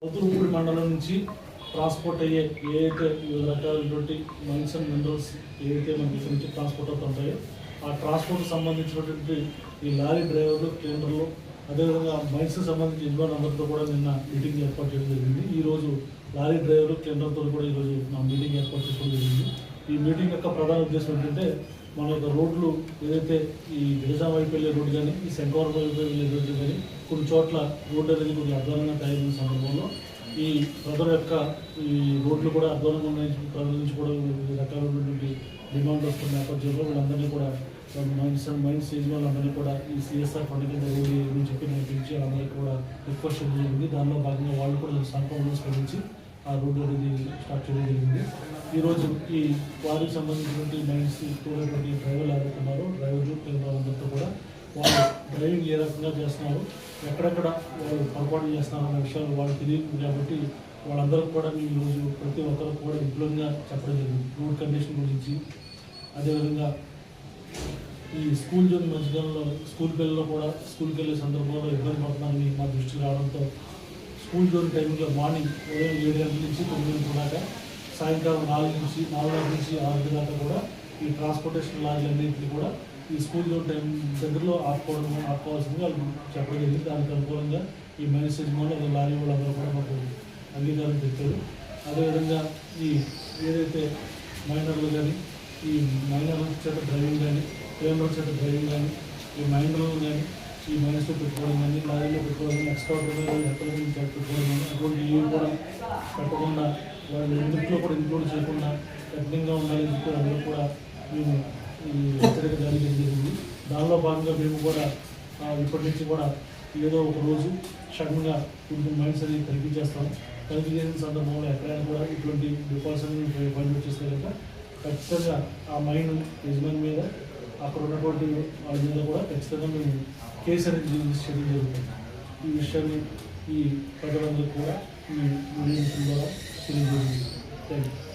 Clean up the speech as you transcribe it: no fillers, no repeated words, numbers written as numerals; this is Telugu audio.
కొత్తూరుపూడి మండలం నుంచి ట్రాన్స్పోర్ట్ అయ్యే ఏదైతే వివిధ రకాలైనటువంటి మైన్స్ అండ్ మినరల్స్ ఏదైతే మనకి ఇక్కడ నుంచి ట్రాన్స్పోర్ట్ అవుతుంటాయో ఆ ట్రాన్స్పోర్ట్కి సంబంధించినటువంటి ఈ లారీ డ్రైవర్లు క్లీనర్లు అదేవిధంగా మైన్స్కి సంబంధించిన యజమాని అందరితో కూడా నిన్న మీటింగ్ ఏర్పాటు చేయడం జరిగింది. ఈరోజు లారీ డ్రైవర్లు క్లీనర్తో కూడా ఈరోజు మా మీటింగ్ ఏర్పాటు చేసుకోవడం జరిగింది. ఈ మీటింగ్ యొక్క ప్రధాన ఉద్దేశం ఏంటంటే మన యొక్క రోడ్లు ఏదైతే ఈ గిరిజా వైపు వెళ్ళే రోడ్డు కానీ ఈ శంకవరం వైపు వెళ్ళే రోడ్డు కానీ కొన్ని చోట్ల రోడ్డు అనేది కొద్దిగా అధ్వానంగా తయారైన సందర్భంలో ఈ ప్రజల యొక్క ఈ రోడ్లు కూడా అధ్వానంగా ఉన్నాయి. ప్రజల నుంచి కూడా వివిధ రకాలైనటువంటి డిమాండ్ వస్తున్న నేపథ్యంలో వీళ్ళందరినీ కూడా మైన్స్ యజమానులందరినీ కూడా ఈ సిఎస్ఆర్ ఫండ్ కింద రోడ్డు చెప్పి నేను పిలిచి అందరికీ కూడా రిక్వెస్ట్ చేయడం జరిగింది. దానిలో భాగంగా వాళ్ళు కూడా సంకల్పం స్పందించి ఆ రోడ్డు అనేది స్టార్ట్ చేయడం జరిగింది. ఈరోజు ఈ వారికి సంబంధించినటువంటి మైన్స్ తోడేటువంటి డ్రైవర్లు ఎవరుతున్నారో డ్రైవర్లు వాళ్ళందరితో కూడా వాళ్ళు డ్రైవింగ్ ఏ రకంగా చేస్తున్నారు, ఎక్కడెక్కడ వాళ్ళు పొరపాటు చేస్తున్నారు అనే విషయాలు వాళ్ళు తెలియదు కాబట్టి వాళ్ళందరికీ కూడా మేము ఈరోజు ప్రతి ఒక్కరికి కూడా ఇంప్లూన్గా చెప్పడం జరిగింది. రోడ్ కండిషన్ గురించి అదేవిధంగా ఈ స్కూల్ జోన్ మధ్యకాలంలో స్కూల్ పిల్లలు కూడా స్కూల్కి వెళ్ళే సందర్భంలో ఇబ్బంది పడుతున్నారని మా దృష్టికి రావడంతో స్కూల్ జోన్ టైంలో మార్నింగ్ ఉదయం 7 గంటల నుంచి 9 గంటల దాకా సాయంకాలం 4 నుంచి 6 దాకా కూడా ఈ ట్రాన్స్పోర్టేషన్ లారీలన్నింటినీ కూడా ఈ స్కూల్ జోన్ టైం దగ్గరలో ఆపుకోవాల్సింది వాళ్ళు చెప్పడం జరిగింది. దానికి అనుకూలంగా ఈ మైన్స్ యజమానులు లారీ వాళ్ళందరూ కూడా మాకు అంగీకారం పెట్టారు. అదేవిధంగా ఈ ఏదైతే మైనర్లు కానీ ఈ మైనర్ల చేత డ్రైవింగ్ కానీ క్లీనర్ల చేత డ్రైవింగ్ కానీ ఈ మైనర్లు కానీ ఈ మైన్స్లో పెట్టుకోవడం కానీ లారీలో పెట్టుకోవడం కానీ ఎక్స్ట్రా ఎక్కడ పెట్టుకోవడం కానీ అటువంటి ఇవి కూడా పెట్టకుండా వాళ్ళు ఇంట్లో కూడా ఇంక్లూడ్ చేయకుండా కఠినంగా ఉండాలని చెప్పి అందరూ కూడా మేము ఈ హెచ్చరిక జారీ జరిగింది. దానిలో భాగంగా మేము కూడా ఇప్పటి నుంచి కూడా ఏదో ఒక రోజు సడన్గా మైన్స్ అనేది తనిఖీ చేస్తాం. తనిఖీ చేసిన సందర్భంలో ఎక్కడైనా కూడా ఇటువంటి డిపాజిట్ ఫైండ్ వచ్చేస్తే కనుక ఖచ్చితంగా ఆ మైన్ యజమాని మీద అక్కడ ఉన్నటువంటి వాళ్ళ మీద కూడా ఖచ్చితంగా మేము కేసు అనేది రిజిస్టర్ చేయడం జరుగుతుంది. ఈ విషయాన్ని ఈ ప్రజలందరూ కూడా ఈ మీడియా ద్వారా తెలియజేయండి. Thank you.